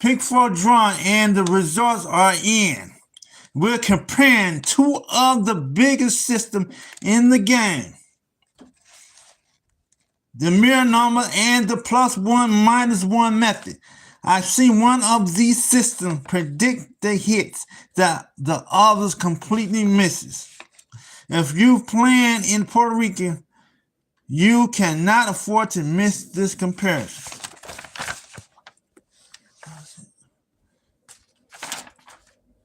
Pick4 drawn and the results are in. We're comparing two of the biggest systems in the game. The mirror number and the +1 -1 method. I've seen one of these systems predict the hits that the others completely misses. If you're playing in Puerto Rico, you cannot afford to miss this comparison.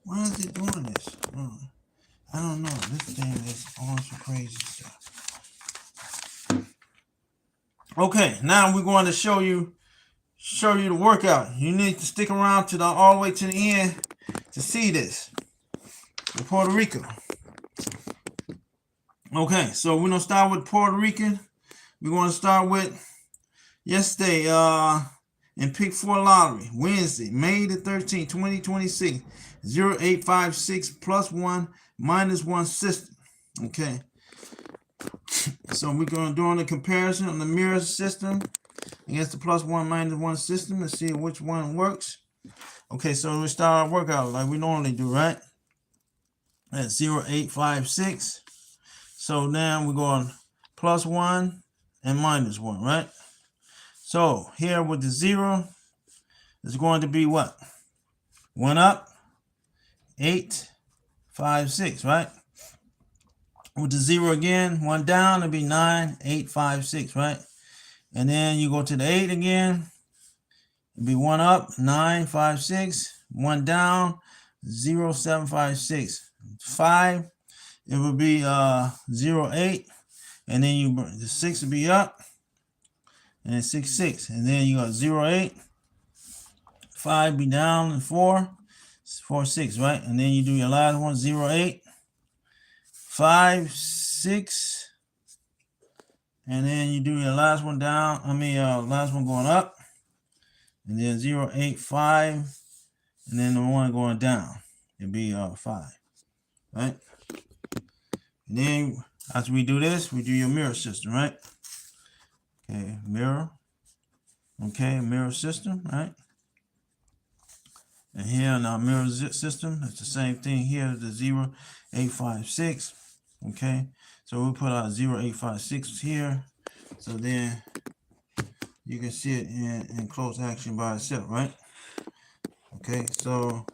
Why is it doing this? I don't know. This thing is on some crazy stuff. Okay, now we're going to show you the workout. You need to stick around to all the way to the end to see this in Puerto Rico. Okay, so we're gonna start with Puerto Rican. We're gonna start with yesterday in Pick4 Lottery, Wednesday, May the 13th, 2026, 0856 +1 -1 system. Okay. So we're going to do the comparison on the mirror system against the +1 -1 system and see which one works. Okay, so we start our workout like we normally do, right? At 0856. So now we're going +1 and -1, right? So here with the 0, it's going to be what? 1 up, 8, 5, 6, right? With the 0 again, 1 down, it'll be 9, 8, 5, 6, right? And then you go to the 8 again, it'll be 1 up, 9, 5, 6, 1 down, 0, 7, 5, 6. 5, it will be 0, 8, and then the 6 will be up, and then 6, 6. And then you got 0, 8, 5 be down, and 4, 4, 6, right? And then you do your last one, 0, 8, 5, 6, and then you do your last one down. Last one going up, and then 0, 8, 5, and then the one going down. It'd be 5, right? And then after we do this, we do your mirror system, right? Okay, mirror. Okay, mirror system, right? And here in our mirror system, it's the same thing here, the 0, 8, 5, 6. Okay, so we put our 0, 8, 5, 6 here. So then you can see it in close action by itself, right? Okay, so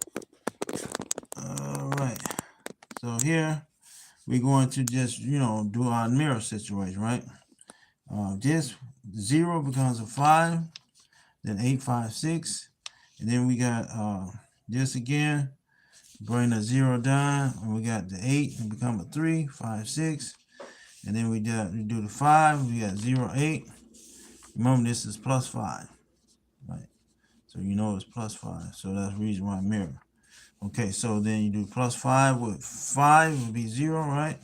all right. So here we're going to just, do our mirror situation, right? This 0 becomes a 5, then 8, 5, 6, and then we got this again. Bring the 0 down, and we got the 8 and become a 3, 5, 6, and then we do the 5. We got 0, 8. Remember, this is +5, right? So you know it's +5. So that's the reason why mirror. Okay, so then you do +5 with 5 would be 0, right?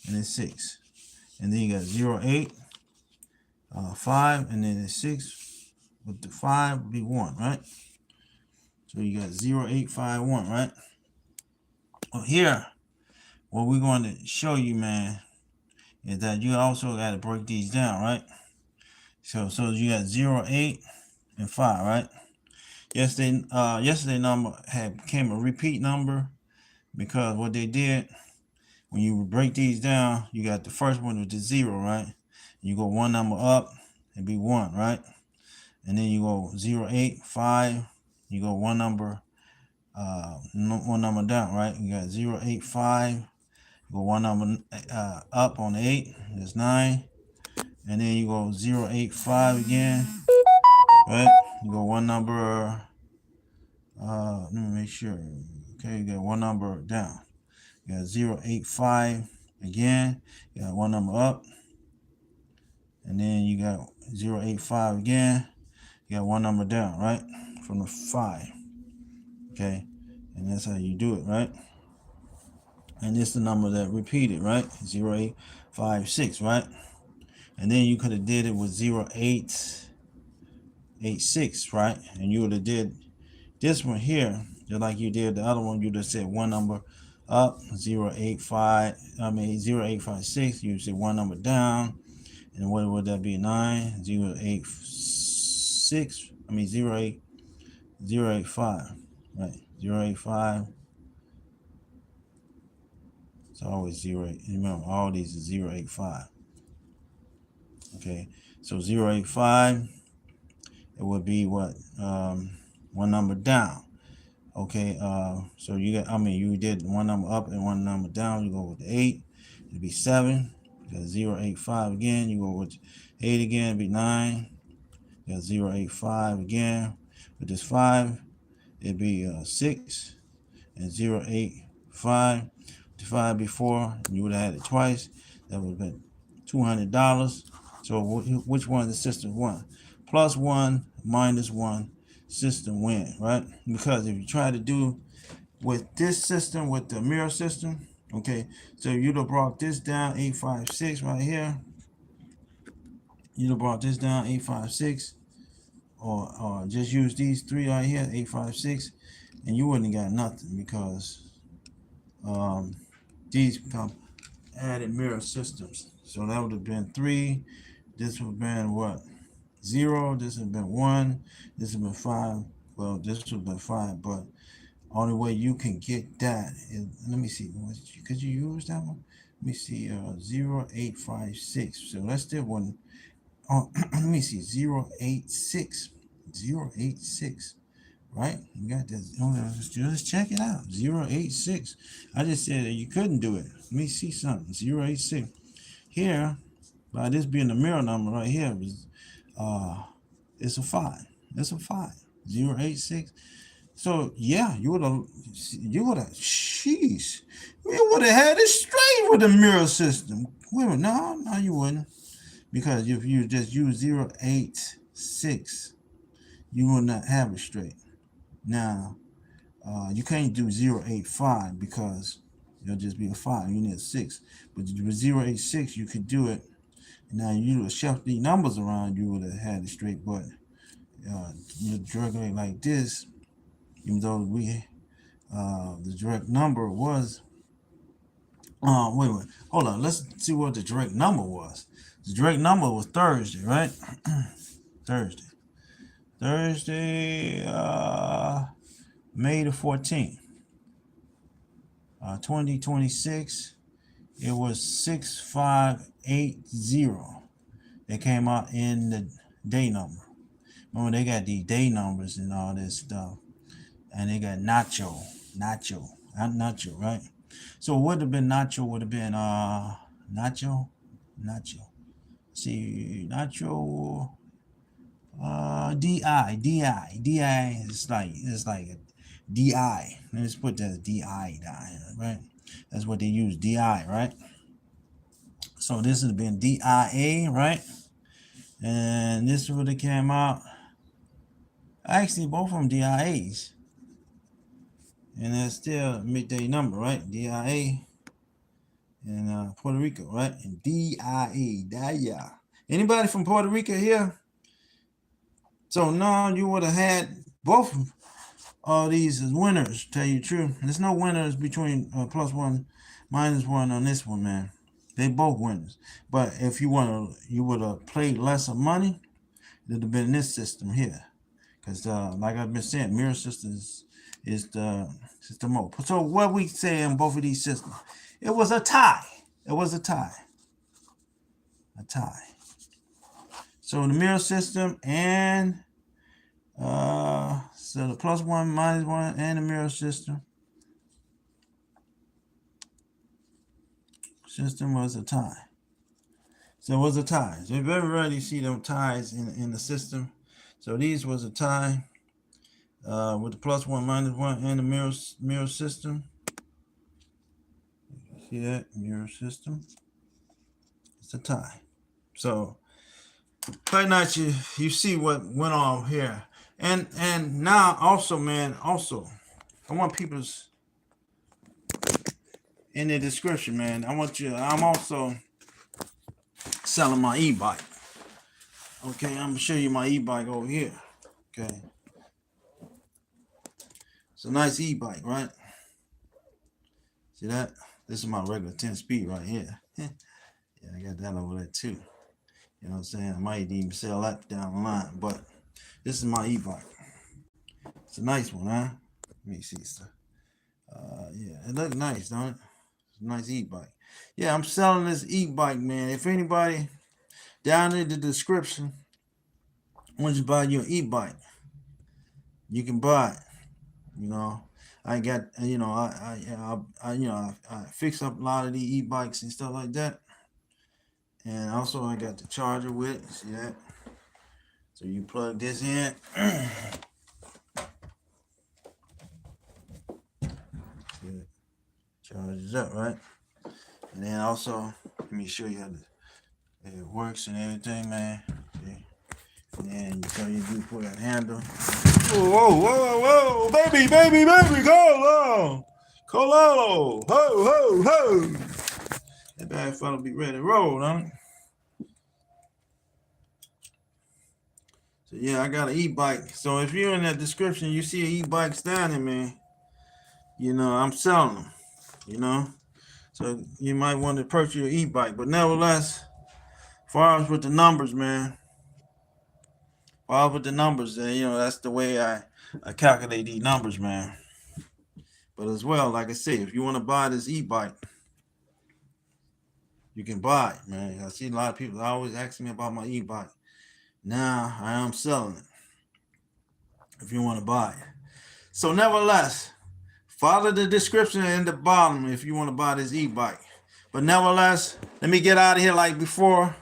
And then 6, and then you got 0, 8, 5, and then the 6 with the 5 would be 1, right? So you got 0, 8, 5, 1, right? Well, here, what we're going to show you, man, is that you also got to break these down, right? So you got 0, 8, and 5, right? Yesterday number became a repeat number because what they did, when you break these down, you got the first one with the 0, right? You go one number up, it'd be 1, right? And then you go 0, 8, 5, you go one number down, right? You got 0, 8, 5, you go one number up on 8, that's 9, and then you go 0, 8, 5 again, right? You go one number, let me make sure, okay, you got one number down. You got 0, 8, 5 again, you got one number up, and then you got 0, 8, 5 again, you got one number down, right? From the 5, okay? And that's how you do it, right? And this is the number that repeated, right? 0, 8, 5, 6, right? And then you could have did it with 0, 8, 8, 6, right? And you would have did this one here, just like you did the other one. You just said one number up, 0, 8, 5, 0, 8, 5, 6. You say one number down. And what would that be? 9, 0, 8, 6. 0, 8, 085, right? 085. It's always 08. Remember, all these is 085. Okay, so 085, it would be what? One number down. Okay, so you got, you did one number up and one number down. You go with the 8, it'd be 7. You got 085 again. You go with 8 again, it'd be 9. You got 085 again. With this 5, it'd be 6. And 085. The 5 before, you would have had it twice. That would have been $200. So which one of the system won? +1, -1, system win, right? Because if you try to do with this system, with the mirror system, okay, so you'd have brought this down 856 right here. You'd have brought this down 856, or just use these three right here, 856, and you wouldn't have got nothing because these become added mirror systems. So that would have been 3. This would have been what? 0. This would have been 1. This would have been 5. Well, this would have been 5, but only way you can get that is, let me see, could you use that one? Let me see, 0856. So that's the one. Oh, let me see, 086. 086. Right? You got this. Just check it out. 086. I just said that you couldn't do it. Let me see something. 086. Here, by this being the mirror number right here, it's a 5. It's a 5. 086. So yeah, you would have, sheesh, you would have had it straight with the mirror system. Wait a minute, no, you wouldn't, because if you just use 086, you would not have it straight. Now, you can't do 085 because it'll just be a 5. You need a 6. But with 086, you could do it. Now, you would have shuffled these numbers around, you would have had it straight. But you drag it like this, even though the direct number was, wait a minute, hold on, let's see what the direct number was. The direct number was Thursday, right? Thursday, May the 14th, 2026. It was 6580. They came out in the day number. Remember, they got these day numbers and all this stuff. And they got nacho, right? So what would have been nacho would have been nacho. See, nacho, DI is like, it's like a DI. Let's put that DI down, right? That's what they use, DI, right? So this has been DIA, right? And this would have came out. Actually, both of them DIAs. And that's still midday number, right? DIA and Puerto Rico, right? And DIA. Anybody from Puerto Rico here? So now you would have had both of these as winners, tell you the truth. There's no winners between +1, -1 on this one, man. They both winners. But if you would have played lesser money, it would have been this system here. Because like I've been saying, mirror systems is the system mode. So what we say in both of these systems, it was a tie. It was a tie. A tie. So the mirror system and so the +1, -1 and the mirror system was a tie. So it was a tie. So you very rarely see them ties in the system. So these was a tie with the +1, -1 and the mirror system. See that mirror system? It's a tie. So right now you see what went on here. And now also, man, I want people's in the description, man. I'm also selling my e-bike. Okay, I'm gonna show you my e-bike over here. Okay. It's a nice e-bike, right? See that? This is my regular 10-speed right here. Yeah, I got that over there too. You know what I'm saying? I might even sell that down the line, but this is my e-bike. It's a nice one, huh? Let me see. Yeah, it looks nice, don't it? It's a nice e-bike. Yeah, I'm selling this e-bike, man. If anybody down in the description wants to buy you an e-bike, you can buy it. You know, I got I fix up a lot of the e-bikes and stuff like that, and also I got the charger with it. See that? So you plug this in. Charges up, right? And then also, let me show you how it works and everything, man. See? And then you do pull that handle. Whoa, baby, Cololo, ho. That bad fella be ready to roll, huh? So yeah, I got an e-bike. So if you're in that description, you see an e-bike standing, man, you know, I'm selling them, you know. So you might want to purchase your e-bike. But nevertheless, as far as with the numbers, man, you know, that's the way I calculate these numbers, man. But as well, like I say, if you want to buy this e-bike, you can buy it, man. I see a lot of people always asking me about my e-bike. Now I am selling it if you want to buy it. So nevertheless, follow the description in the bottom if you want to buy this e-bike. But nevertheless, let me get out of here like before.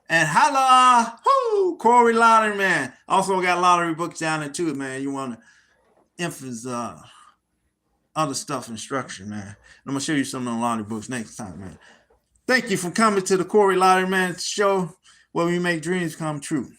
And holla! Whoo! Corey Lottery, man. Also got lottery books down there too, man. You want to emphasize other stuff and structure, man. And I'm going to show you some of the lottery books next time, man. Thank you for coming to the Corey Lottery Man show where we make dreams come true.